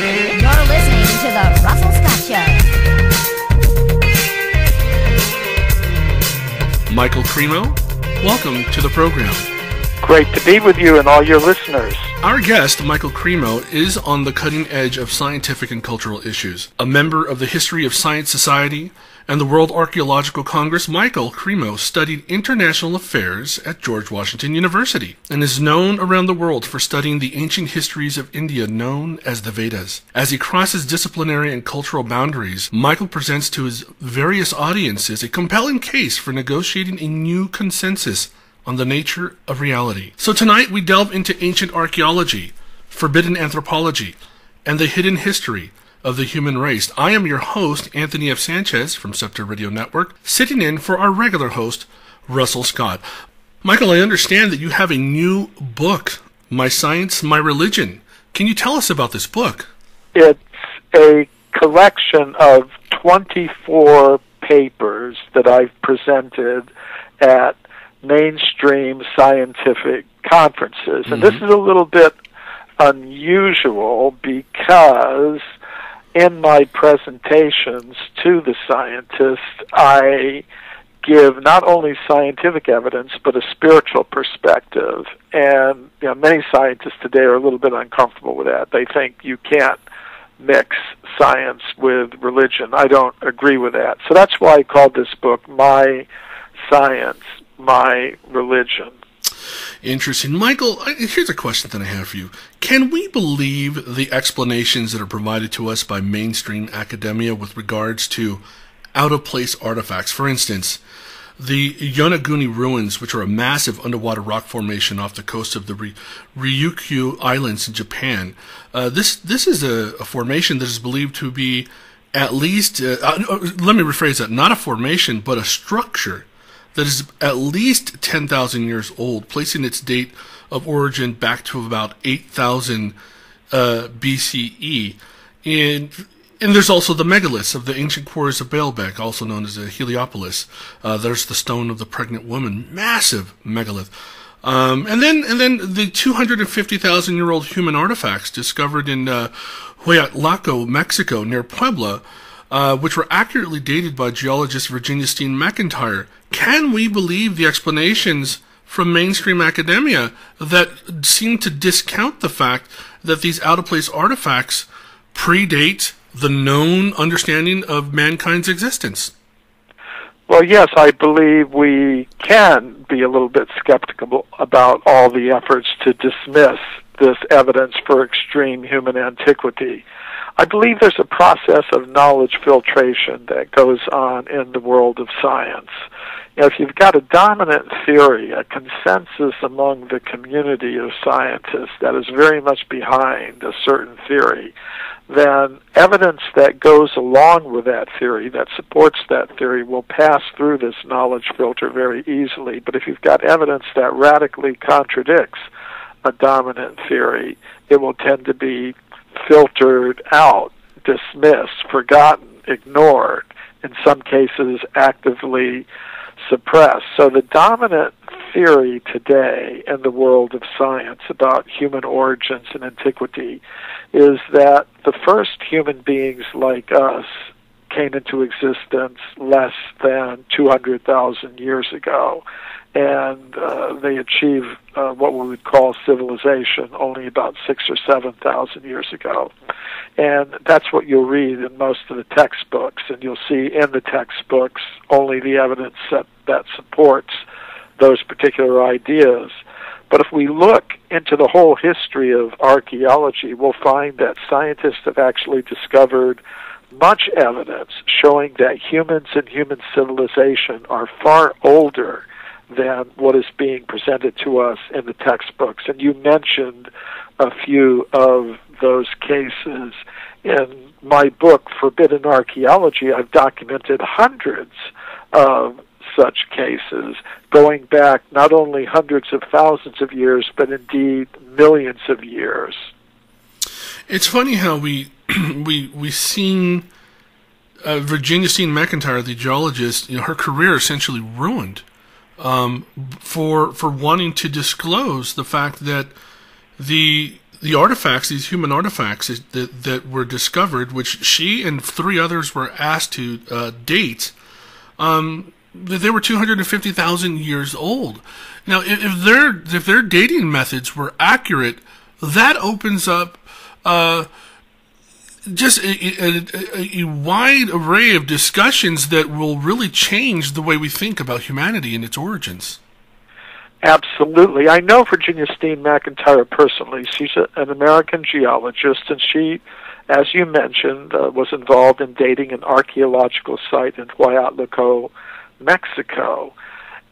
You're listening to The Russell Scott Show. Michael Cremo, welcome to the program. Great to be with you and all your listeners. Our guest, Michael Cremo, is on the cutting edge of scientific and cultural issues. A member of the History of Science Society and the World Archaeological Congress, Michael Cremo studied international affairs at George Washington University and is known around the world for studying the ancient histories of India known as the Vedas. As he crosses disciplinary and cultural boundaries, Michael presents to his various audiences a compelling case for negotiating a new consensus on the nature of reality. So tonight we delve into ancient archaeology, forbidden anthropology, and the hidden history of the human race. I am your host, Anthony F. Sanchez from Scepter Radio Network, sitting in for our regular host, Russell Scott. Michael, I understand that you have a new book, My Science, My Religion. Can you tell us about this book? It's a collection of 24 papers that I've presented at mainstream scientific conferences. And this is a little bit unusual because in my presentations to the scientists, I give not only scientific evidence, but a spiritual perspective. And many scientists today are a little bit uncomfortable with that. They think you can't mix science with religion. I don't agree with that. So that's why I called this book My Science, My Religion. Interesting. Michael, here's a question that I have for you. Can we believe the explanations that are provided to us by mainstream academia with regards to out-of-place artifacts? For instance, the Yonaguni Ruins, which are a massive underwater rock formation off the coast of the Ryukyu Islands in Japan. This is a formation that is believed to be at least, let me rephrase that, not a formation, but a structure that is at least 10,000 years old, placing its date of origin back to about 8,000 BCE. And there's also the Megaliths of the ancient quarries of Baalbek, also known as the Heliopolis. There's the Stone of the Pregnant Woman, massive megalith. And then the 250,000-year-old human artifacts discovered in Huatlaco, Mexico, near Puebla, which were accurately dated by geologist Virginia Steen McIntyre. Can we believe the explanations from mainstream academia that seem to discount the fact that these out-of-place artifacts predate the known understanding of mankind's existence? Well, yes, I believe we can be a little bit skeptical about all the efforts to dismiss this evidence for extreme human antiquity. I believe there's a process of knowledge filtration that goes on in the world of science. If you've got a dominant theory, a consensus among the community of scientists that is very much behind a certain theory, then evidence that goes along with that theory, that supports that theory, will pass through this knowledge filter very easily. But if you've got evidence that radically contradicts a dominant theory, it will tend to be filtered out, dismissed, forgotten, ignored, in some cases actively suppressed. So the dominant theory today in the world of science about human origins and antiquity is that the first human beings like us came into existence less than 200,000 years ago, and they achieved what we would call civilization only about 6,000 or 7,000 years ago. And that's what you'll read in most of the textbooks, and you'll see in the textbooks only the evidence that supports those particular ideas. But if we look into the whole history of archaeology, we'll find that scientists have actually discovered much evidence showing that humans and human civilization are far older than what is being presented to us in the textbooks. And you mentioned a few of those cases. In my book, Forbidden Archaeology, I've documented hundreds of such cases, going back not only hundreds of thousands of years, but indeed millions of years. It's funny how we seen Virginia Steen McIntyre, the geologist, her career essentially ruined for wanting to disclose the fact that the the artifacts, these human artifacts that were discovered, which she and 3 others were asked to date, they were 250,000 years old. Now, if their dating methods were accurate, that opens up just a wide array of discussions that will really change the way we think about humanity and its origins. Absolutely. I know Virginia Steen McIntyre personally. She's an American geologist, and she, as you mentioned, was involved in dating an archaeological site in Huatulco, Mexico.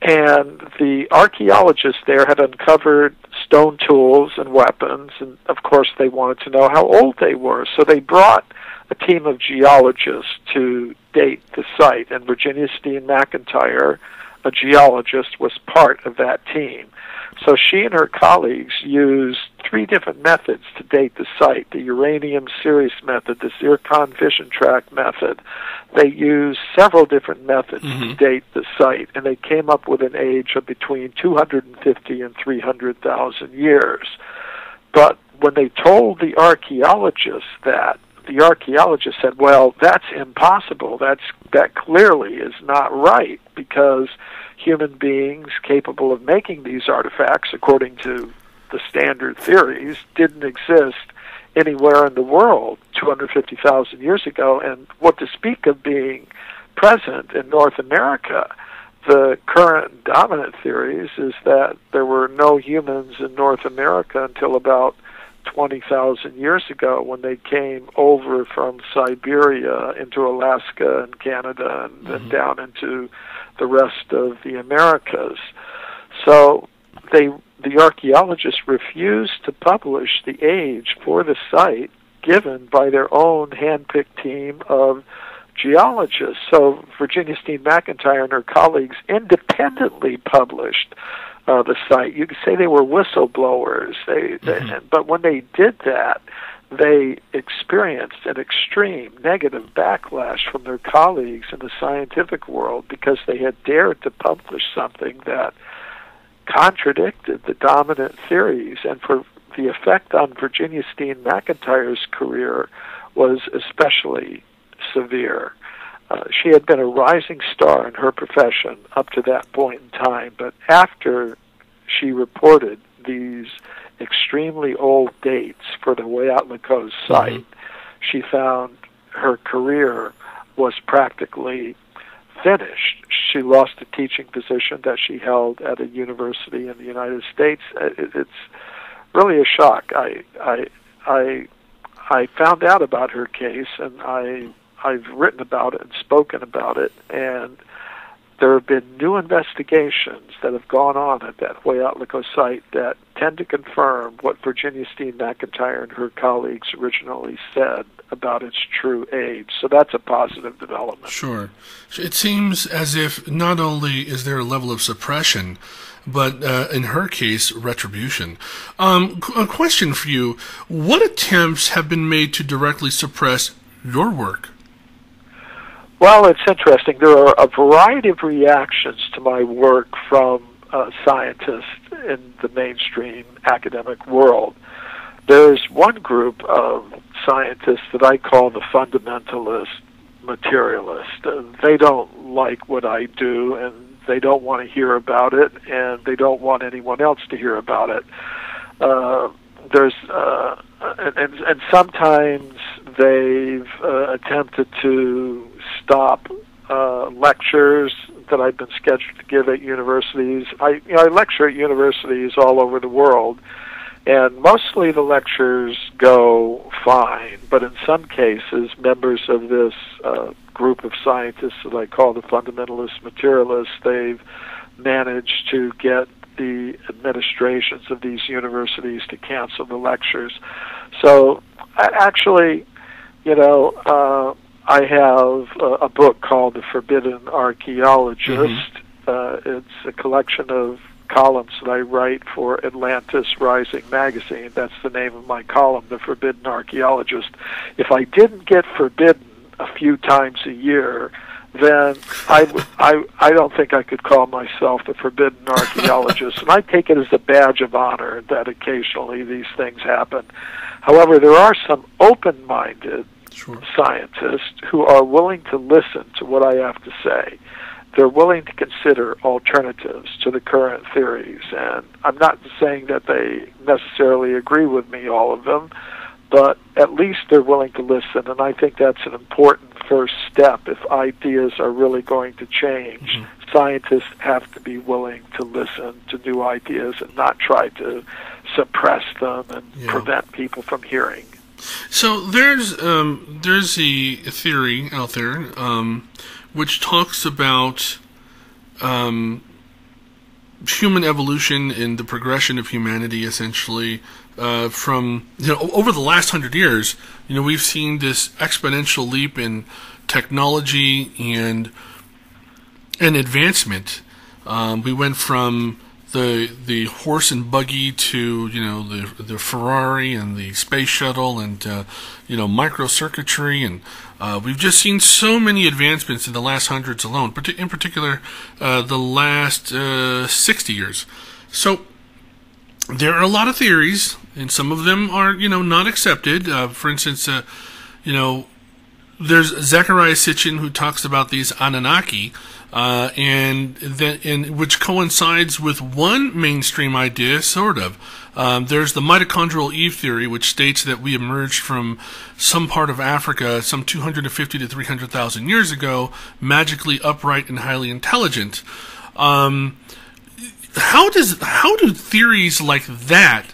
And the archaeologists there had uncovered stone tools and weapons, and of course they wanted to know how old they were. So they brought a team of geologists to date the site, and Virginia Steen McIntyre, a geologist, was part of that team. So she and her colleagues used 3 different methods to date the site: the uranium series method, the zircon fission track method. They used several different methods to date the site, and they came up with an age of between 250 and 300,000 years. But when they told the archaeologists that, the archaeologist said, well, that's impossible. That clearly is not right, because human beings capable of making these artifacts, according to the standard theories, didn't exist anywhere in the world 250,000 years ago. And what to speak of being present in North America? The current dominant theories is that there were no humans in North America until about 20,000 years ago, when they came over from Siberia into Alaska and Canada and then down into the rest of the Americas. So the archaeologists refused to publish the age for the site given by their own hand-picked team of geologists. So Virginia Steen McIntyre and her colleagues independently published the site. You could say they were whistleblowers. But when they did that, they experienced an extreme negative backlash from their colleagues in the scientific world, because they had dared to publish something that contradicted the dominant theories. And for the effect on Virginia Steen McIntyre's career was especially severe. She had been a rising star in her profession up to that point in time, but after she reported these extremely old dates for the Huatulco site, she found her career was practically finished. She lost a teaching position that she held at a university in the United States. It's really a shock. I found out about her case, and I've written about it and spoken about it, and there have been new investigations that have gone on at that Huatulco site that tend to confirm what Virginia Steen McIntyre and her colleagues originally said about its true age. So that's a positive development. Sure. It seems as if not only is there a level of suppression, but in her case, retribution. A question for you. What attempts have been made to directly suppress your work? Well, it's interesting. There are a variety of reactions to my work from scientists in the mainstream academic world. There's one group of scientists that I call the fundamentalist materialist. They don't like what I do, and they don't want to hear about it, and they don't want anyone else to hear about it. And sometimes they've attempted to stop lectures that I've been scheduled to give at universities. I lecture at universities all over the world, and mostly the lectures go fine, but in some cases, members of this group of scientists that I call the fundamentalist materialists, they've managed to get the administrations of these universities to cancel the lectures. So actually, I have a book called The Forbidden Archaeologist. It's a collection of columns that I write for Atlantis Rising magazine. That's the name of my column, The Forbidden Archaeologist. If I didn't get forbidden a few times a year, then I don't think I could call myself the forbidden archaeologist, and I take it as a badge of honor that occasionally these things happen. However, there are some open-minded scientists who are willing to listen to what I have to say. They're willing to consider alternatives to the current theories, and I'm not saying that they necessarily agree with me, all of them, but at least they're willing to listen, and I think that's an important first step. If ideas are really going to change, scientists have to be willing to listen to new ideas and not try to suppress them and prevent people from hearing. So there's a theory out there which talks about human evolution and the progression of humanity, essentially, from, over the last 100 years. We've seen this exponential leap in technology and advancement. We went from the horse and buggy to the Ferrari and the space shuttle and microcircuitry, and we've just seen so many advancements in the last hundreds alone, in particular the last 60 years. So there are a lot of theories, and some of them are not accepted. For instance, there's Zecharia Sitchin, who talks about these Anunnaki, which coincides with one mainstream idea, sort of. There's the Mitochondrial Eve Theory, which states that we emerged from some part of Africa some 250 to 300,000 years ago, magically upright and highly intelligent. How do theories like that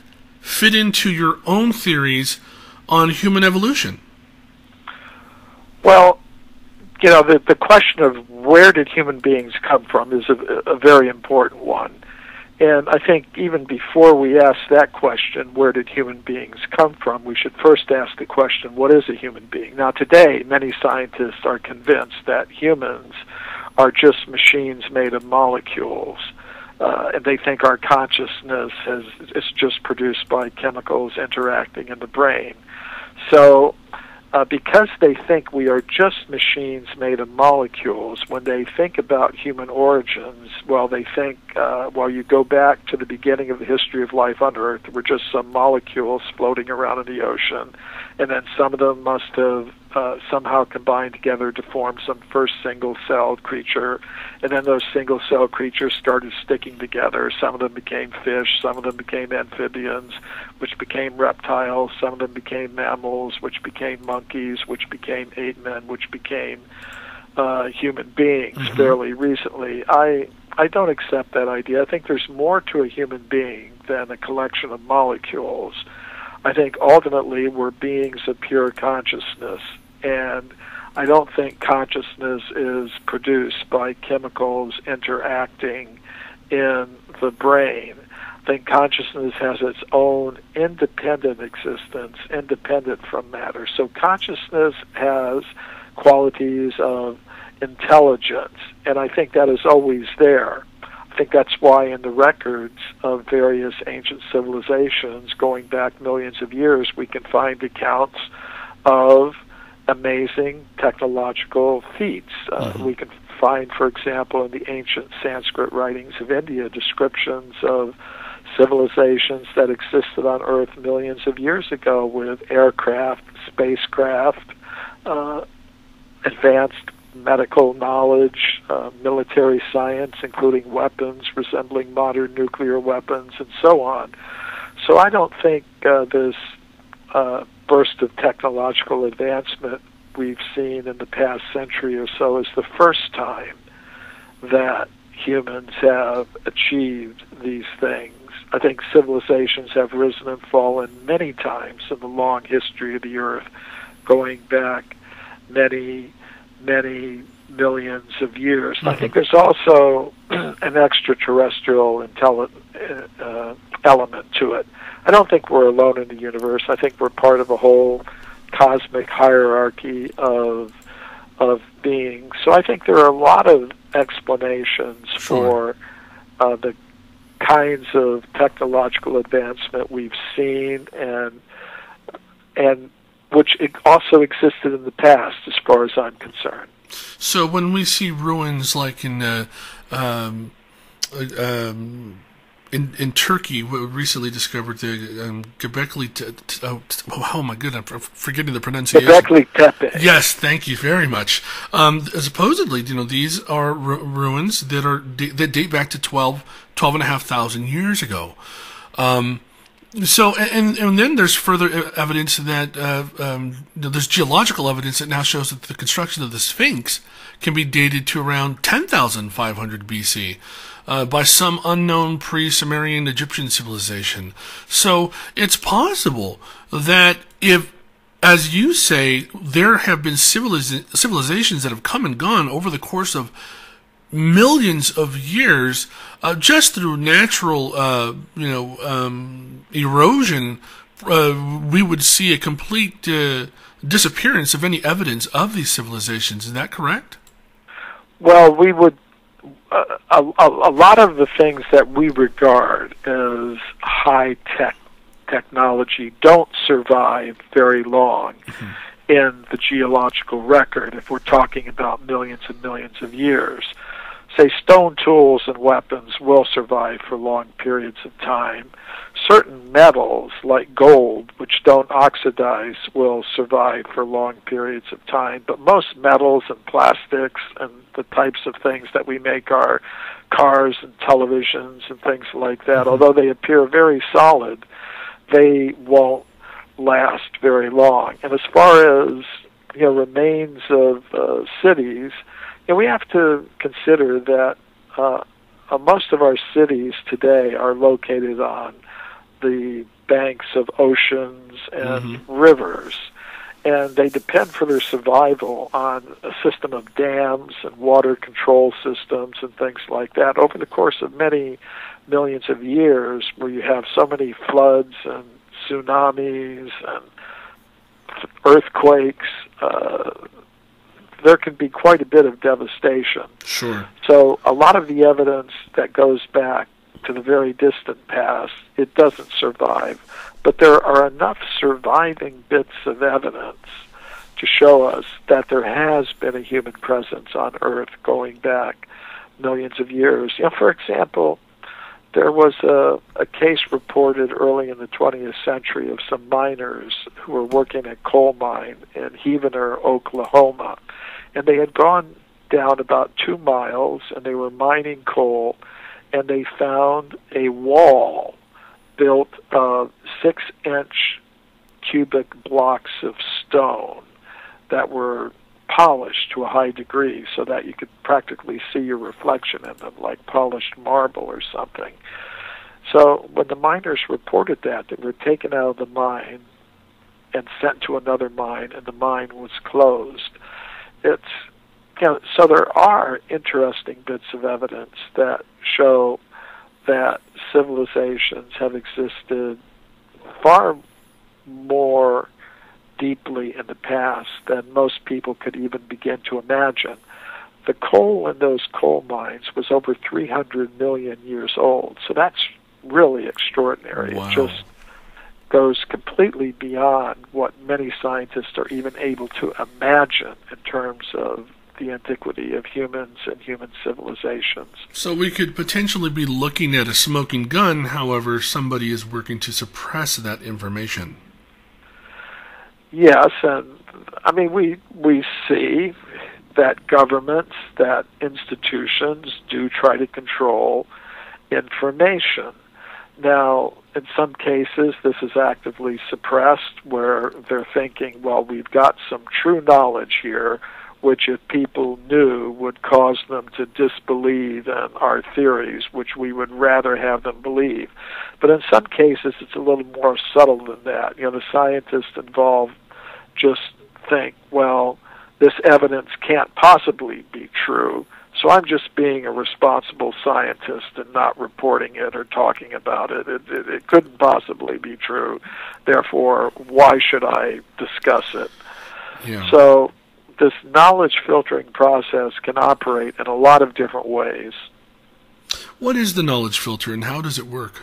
fit into your own theories on human evolution? Well, the question of where did human beings come from is a very important one. And I think even before we ask that question, where did human beings come from, we should first ask the question, what is a human being? Now, today, many scientists are convinced that humans are just machines made of molecules, and they think our consciousness is just produced by chemicals interacting in the brain. So, because they think we are just machines made of molecules, when they think about human origins, they think, you go back to the beginning of the history of life on Earth, we're just some molecules floating around in the ocean, and then some of them must have somehow combined together to form some first single-celled creature, and then those single-celled creatures started sticking together. Some of them became fish, some of them became amphibians, which became reptiles, some of them became mammals, which became monkeys, which became ape men, which became human beings fairly recently. I don't accept that idea. I think there's more to a human being than a collection of molecules. I think ultimately we're beings of pure consciousness, and I don't think consciousness is produced by chemicals interacting in the brain. I think consciousness has its own independent existence, independent from matter. So consciousness has qualities of intelligence, and I think that is always there. I think that's why in the records of various ancient civilizations going back millions of years, we can find accounts of amazing technological feats. We can find, for example, in the ancient Sanskrit writings of India, descriptions of civilizations that existed on Earth millions of years ago with aircraft, spacecraft, advanced medical knowledge, military science, including weapons resembling modern nuclear weapons, and so on. So I don't think this burst of technological advancement we've seen in the past century or so is the first time that humans have achieved these things. I think civilizations have risen and fallen many times in the long history of the Earth, going back many millions of years. I think there's also an extraterrestrial element to it. I don't think we're alone in the universe. I think we're part of a whole cosmic hierarchy of beings. So I think there are a lot of explanations for the kinds of technological advancement we've seen, and which also existed in the past, as far as I'm concerned. So when we see ruins like in Turkey, we recently discovered the Göbekli. Oh my goodness, I'm forgetting the pronunciation. Göbekli Tepe. Yes, thank you very much. Supposedly, these are ruins that date back to 12,500 years ago. So, and then there's further evidence that there's geological evidence that now shows that the construction of the Sphinx can be dated to around 10,500 BC by some unknown pre-Sumerian Egyptian civilization. So it's possible that if, as you say, there have been civilizations that have come and gone over the course of millions of years, just through natural, erosion, we would see a complete disappearance of any evidence of these civilizations. Is that correct? Well, we would. A lot of the things that we regard as high-tech technology don't survive very long in the geological record if we're talking about millions and millions of years. Say stone tools and weapons will survive for long periods of time. Certain metals, like gold, which don't oxidize, will survive for long periods of time. But most metals and plastics and the types of things that we make our cars and televisions and things like that, although they appear very solid, they won't last very long. And as far as remains of cities, we have to consider that most of our cities today are located on the banks of oceans and rivers, and they depend for their survival on a system of dams and water control systems and things like that over the course of many millions of years, where you have so many floods and tsunamis and earthquakes. There can be quite a bit of devastation. Sure. So a lot of the evidence that goes back to the very distant past, it doesn't survive. But there are enough surviving bits of evidence to show us that there has been a human presence on Earth going back millions of years. For example, there was a case reported early in the 20th century of some miners who were working at a coal mine in Heavener, Oklahoma. And they had gone down about 2 miles, and they were mining coal, and they found a wall built of 6-inch cubic blocks of stone that were polished to a high degree so that you could practically see your reflection in them, like polished marble or something. So when the miners reported that, they were taken out of the mine and sent to another mine, and the mine was closed. So there are interesting bits of evidence that show that civilizations have existed far more deeply in the past than most people could even begin to imagine. The coal in those coal mines was over 300 million years old, so that's really extraordinary. Wow. It just goes completely beyond what many scientists are even able to imagine in terms of the antiquity of humans and human civilizations. So we could potentially be looking at a smoking gun, however, somebody is working to suppress that information. Yes, and I mean, we see that governments, that institutions do try to control information. Now, in some cases, this is actively suppressed, where they're thinking, well, we've got some true knowledge here, which if people knew would cause them to disbelieve in our theories, which we would rather have them believe. But in some cases, it's a little more subtle than that. The scientists involved just think, well, this evidence can't possibly be true, so I'm just being a responsible scientist and not reporting it or talking about it. It couldn't possibly be true. Therefore, why should I discuss it? Yeah. So this knowledge filtering process can operate in a lot of different ways. What is the knowledge filter, and how does it work?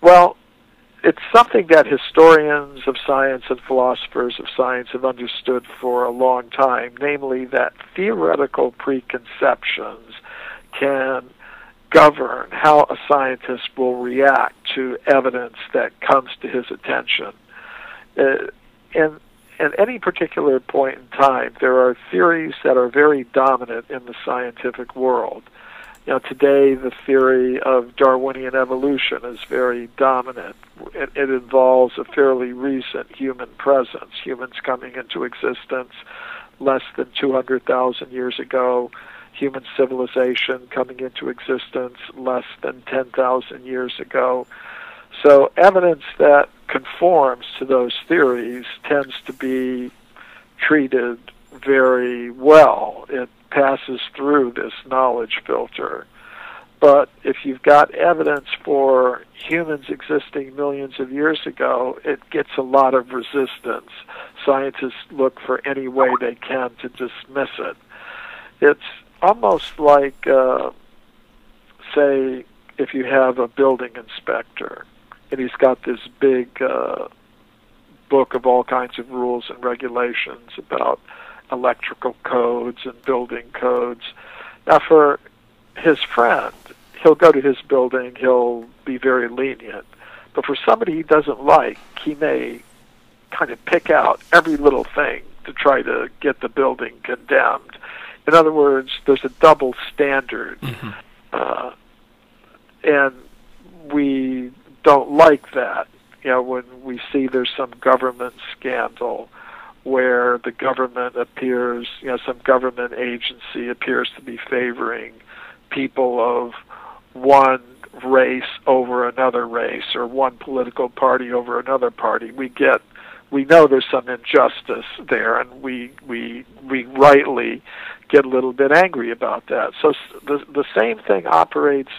Well, it's something that historians of science and philosophers of science have understood for a long time, namely that theoretical preconceptions can govern how a scientist will react to evidence that comes to his attention. And at any particular point in time, there are theories that are very dominant in the scientific world. Today the theory of Darwinian evolution is very dominant. It involves a fairly recent human presence, humans coming into existence less than 200,000 years ago, human civilization coming into existence less than 10,000 years ago. So evidence that conforms to those theories tends to be treated very well. It passes through this knowledge filter. But if you've got evidence for humans existing millions of years ago, it gets a lot of resistance. Scientists look for any way they can to dismiss it. It's almost like, say, if you have a building inspector, and he's got this big book of all kinds of rules and regulations about electrical codes and building codes. Now, for his friend, he'll go to his building, he'll be very lenient. But for somebody he doesn't like, he may kind of pick out every little thing to try to get the building condemned. In other words, there's a double standard. And we don't like that. When we see there's some government scandal where the government appears, some government agency appears to be favoring people of one race over another race or one political party over another party, we know there's some injustice there, and we rightly get a little bit angry about that. So the same thing operates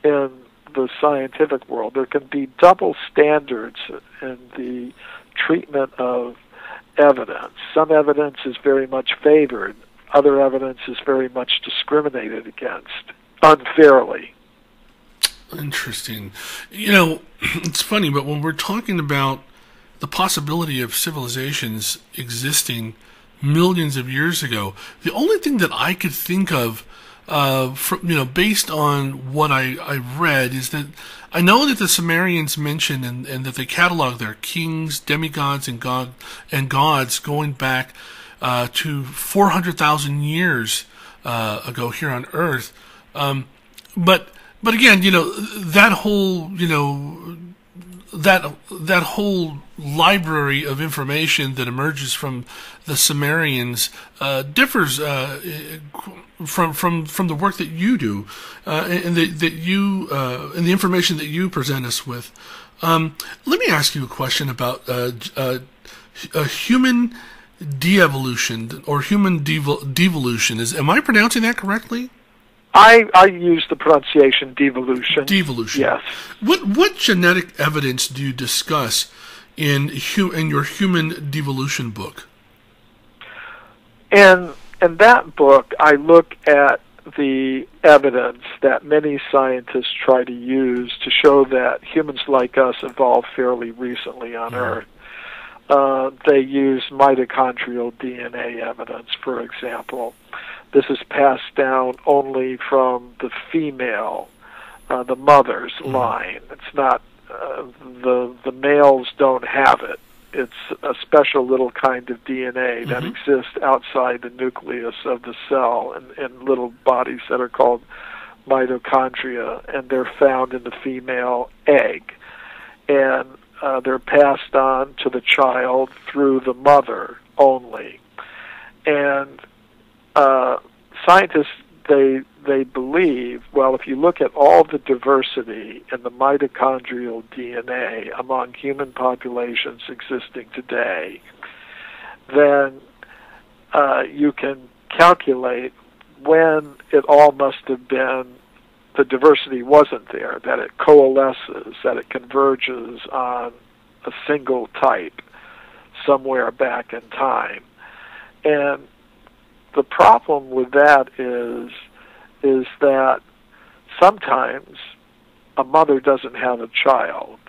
in the scientific world. There can be double standards in the treatment of evidence. Some evidence is very much favored. Other evidence is very much discriminated against unfairly. Interesting. It's funny, but when we're talking about the possibility of civilizations existing millions of years ago, the only thing that I could think of, based on what I read, is that I know that the Sumerians mentioned and that they catalog their kings, demigods, and gods going back to 400,000 years ago here on Earth. But again, that whole library of information that emerges from the Sumerians differs from the work that you do and the information that you present us with. Let me ask you a question about human de-evolution or human devolution. Am I pronouncing that correctly? I use the pronunciation devolution. Devolution. Yes. What genetic evidence do you discuss in your human devolution book? In that book, I look at the evidence that many scientists try to use to show that humans like us evolved fairly recently on Earth. They use mitochondrial DNA evidence, for example. This is passed down only from the female, the mother's line. It's not, the males don't have it. It's a special little kind of DNA that exists outside the nucleus of the cell in little bodies that are called mitochondria, and they're found in the female egg. And they're passed on to the child through the mother only. And scientists, they believe, well, if you look at all the diversity in the mitochondrial DNA among human populations existing today, then you can calculate when it all must have been, the diversity wasn't there, that it coalesces, that it converges on a single type somewhere back in time. And the problem with that is that sometimes a mother doesn't have a child,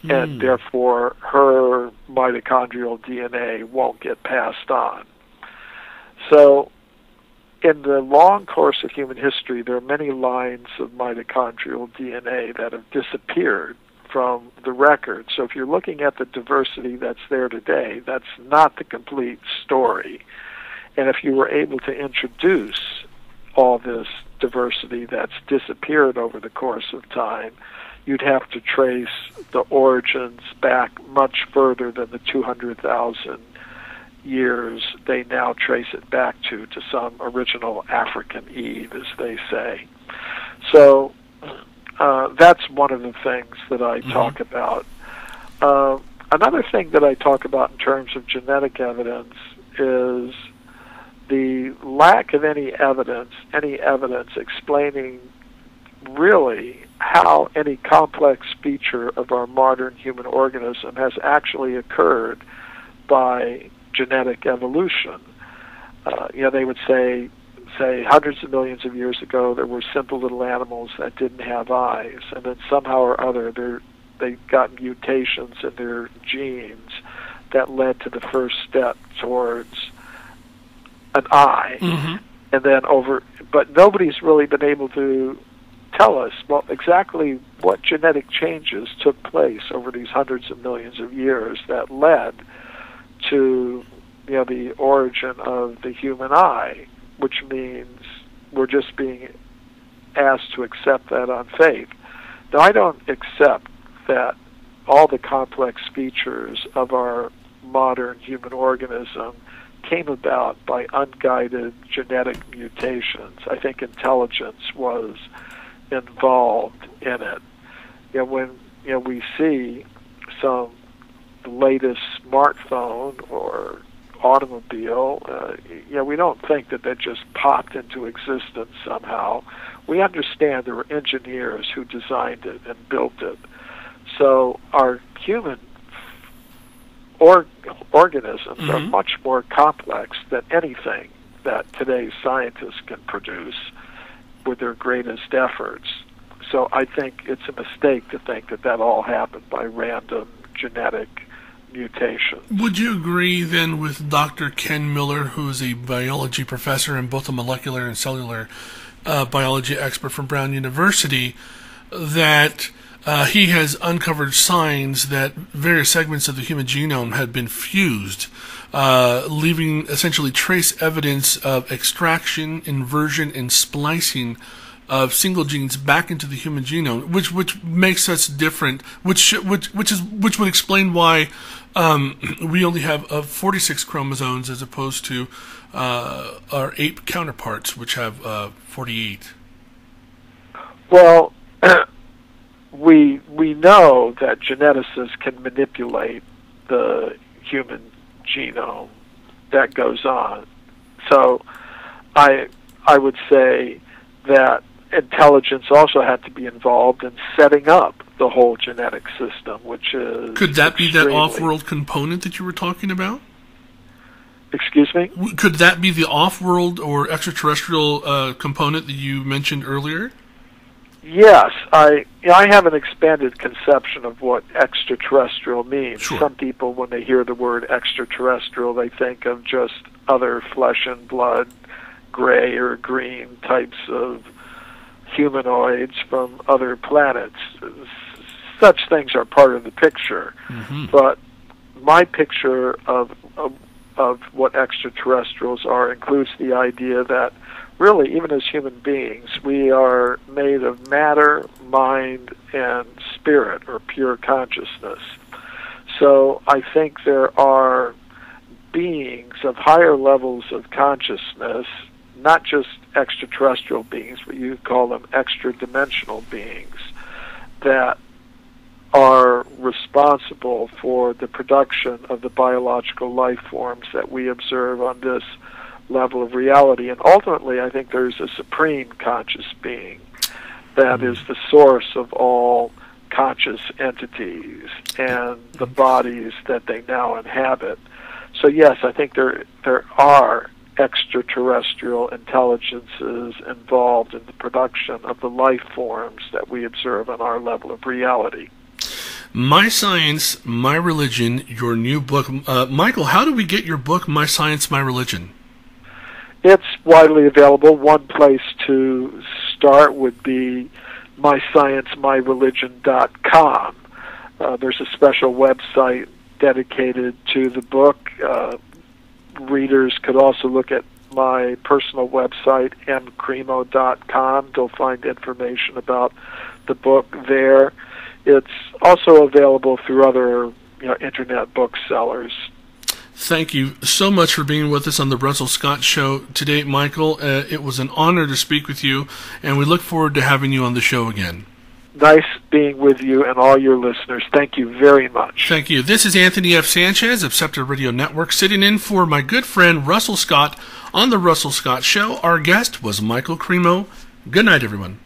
and therefore her mitochondrial DNA won't get passed on. So in the long course of human history, there are many lines of mitochondrial DNA that have disappeared from the record. So if you're looking at the diversity that's there today, that's not the complete story. And if you were able to introduce all this diversity that's disappeared over the course of time, you'd have to trace the origins back much further than the 200,000 years they now trace it back to some original African Eve, as they say. So that's one of the things that I talk about. Another thing that I talk about in terms of genetic evidence is the lack of any evidence explaining really how any complex feature of our modern human organism has actually occurred by genetic evolution. They would say hundreds of millions of years ago there were simple little animals that didn't have eyes, and then somehow or other they got mutations in their genes that led to the first step towards an eye. And then but nobody's really been able to tell us exactly what genetic changes took place over these hundreds of millions of years that led to the origin of the human eye, which means we're just being asked to accept that on faith. Now, I don't accept that all the complex features of our modern human organism came about by unguided genetic mutations. I think intelligence was involved in it. When we see the latest smartphone or automobile, we don't think that just popped into existence somehow. We understand there were engineers who designed it and built it. So our human organisms are much more complex than anything that today's scientists can produce with their greatest efforts. So I think it's a mistake to think that all happened by random genetic mutation. Would you agree then with Dr. Ken Miller, who is a biology professor and both a molecular and cellular biology expert from Brown University, that he has uncovered signs that various segments of the human genome had been fused, leaving essentially trace evidence of extraction, inversion, and splicing of single genes back into the human genome, which makes us different, which would explain why we only have 46 chromosomes as opposed to our ape counterparts, which have 48. Well, we know that geneticists can manipulate the human genome. That goes on. So I would say that intelligence also had to be involved in setting up the whole genetic system, which is... Could that be that off-world component that you were talking about? Excuse me? Could that be the off-world or extraterrestrial component that you mentioned earlier? Yes, I have an expanded conception of what extraterrestrial means. Sure. Some people, when they hear the word extraterrestrial, they think of just other flesh and blood, gray or green types of humanoids from other planets. Such things are part of the picture. But my picture of what extraterrestrials are includes the idea that really, even as human beings, we are made of matter, mind, and spirit, or pure consciousness. So I think there are beings of higher levels of consciousness, not just extraterrestrial beings, but you call them extra-dimensional beings, that are responsible for the production of the biological life forms that we observe on this level of reality. And ultimately, I think there's a supreme conscious being that is the source of all conscious entities and the bodies that they now inhabit. So yes, I think there are extraterrestrial intelligences involved in the production of the life forms that we observe on our level of reality. My Science, My Religion, your new book. Michael, how do we get your book, My Science, My Religion? It's widely available. One place to start would be mysciencemyreligion.com. There's a special website dedicated to the book. Readers could also look at my personal website, mcremo.com. They'll find information about the book there. It's also available through other internet booksellers. Thank you so much for being with us on the Russell Scott Show today, Michael. It was an honor to speak with you, and we look forward to having you on the show again. Nice being with you and all your listeners. Thank you very much. Thank you. This is Anthony F. Sanchez of Scepter Radio Network, sitting in for my good friend Russell Scott on the Russell Scott Show. Our guest was Michael Cremo. Good night, everyone.